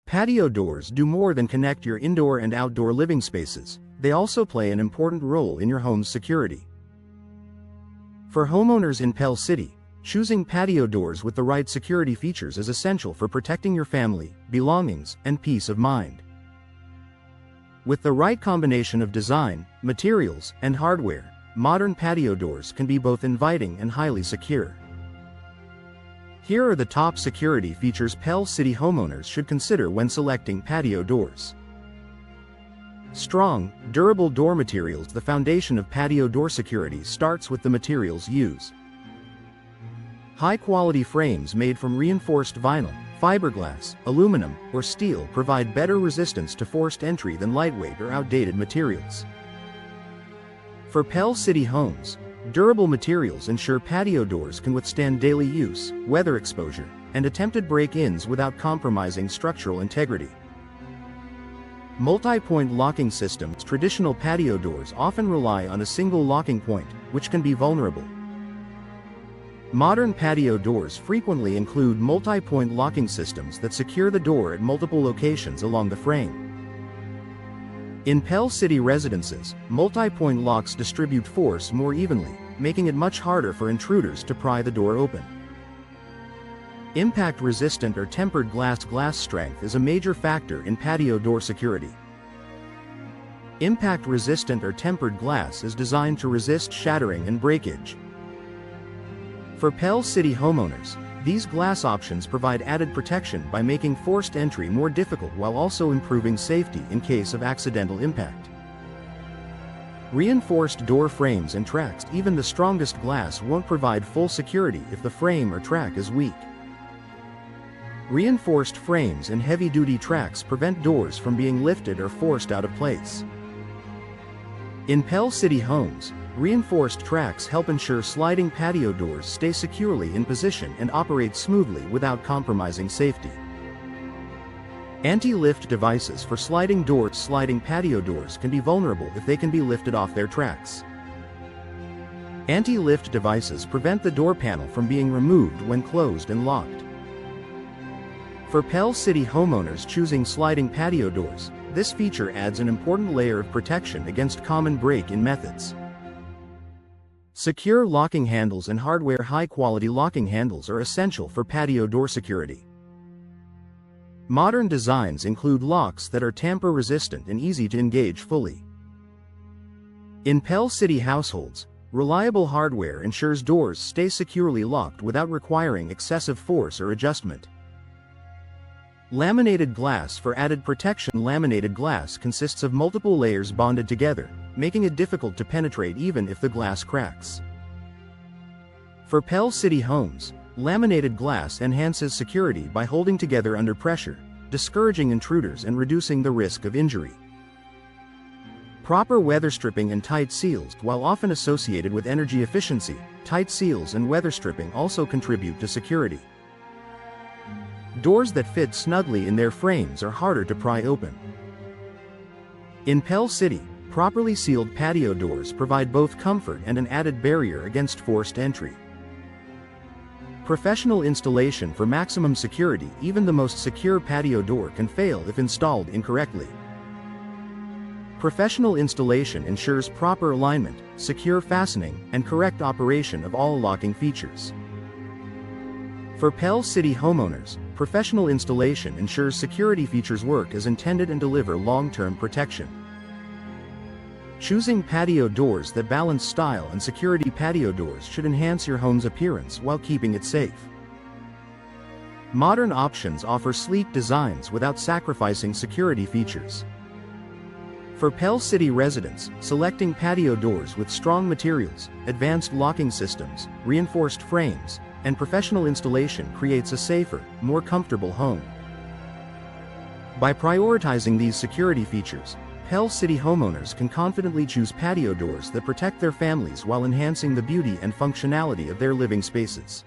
Patio doors do more than connect your indoor and outdoor living spaces, they also play an important role in your home's security. For homeowners in Pell City, choosing patio doors with the right security features is essential for protecting your family, belongings, and peace of mind. With the right combination of design, materials, and hardware, modern patio doors can be both inviting and highly secure. Here are the top security features Pell City homeowners should consider when selecting patio doors. Strong, durable door materials. The foundation of patio door security starts with the materials used. High-quality frames made from reinforced vinyl, fiberglass, aluminum, or steel provide better resistance to forced entry than lightweight or outdated materials. For Pell City homes, durable materials ensure patio doors can withstand daily use, weather exposure, and attempted break-ins without compromising structural integrity. Multi-point locking systems. Traditional patio doors often rely on a single locking point, which can be vulnerable. Modern patio doors frequently include multi-point locking systems that secure the door at multiple locations along the frame. In Pell City residences, multi-point locks distribute force more evenly, making it much harder for intruders to pry the door open. Impact-resistant or tempered glass strength is a major factor in patio door security. Impact-resistant or tempered glass is designed to resist shattering and breakage. For Pell City homeowners, these glass options provide added protection by making forced entry more difficult while also improving safety in case of accidental impact. Reinforced door frames and tracks. Even the strongest glass won't provide full security if the frame or track is weak. Reinforced frames and heavy-duty tracks prevent doors from being lifted or forced out of place. In Pell City homes, reinforced tracks help ensure sliding patio doors stay securely in position and operate smoothly without compromising safety. Anti-lift devices for sliding doors. Sliding patio doors can be vulnerable if they can be lifted off their tracks. Anti-lift devices prevent the door panel from being removed when closed and locked. For Pell City homeowners choosing sliding patio doors, this feature adds an important layer of protection against common break-in methods. Secure locking handles and hardware. High-quality locking handles are essential for patio door security. Modern designs include locks that are tamper-resistant and easy to engage fully. In Pell City households, reliable hardware ensures doors stay securely locked without requiring excessive force or adjustment. Laminated glass for added protection. Laminated glass consists of multiple layers bonded together, making it difficult to penetrate even if the glass cracks. For Pell City homes, laminated glass enhances security by holding together under pressure, discouraging intruders and reducing the risk of injury. Proper weather stripping and tight seals. While often associated with energy efficiency, tight seals and weather stripping also contribute to security. Doors that fit snugly in their frames are harder to pry open. In Pell City, properly sealed patio doors provide both comfort and an added barrier against forced entry. Professional installation for maximum security. Even the most secure patio door can fail if installed incorrectly. Professional installation ensures proper alignment, secure fastening, and correct operation of all locking features. For Pell City homeowners, professional installation ensures security features work as intended and deliver long-term protection. Choosing patio doors that balance style and security. Patio doors should enhance your home's appearance while keeping it safe. Modern options offer sleek designs without sacrificing security features. For Pell City residents, selecting patio doors with strong materials, advanced locking systems, reinforced frames, and professional installation creates a safer, more comfortable home. By prioritizing these security features, Pell City homeowners can confidently choose patio doors that protect their families while enhancing the beauty and functionality of their living spaces.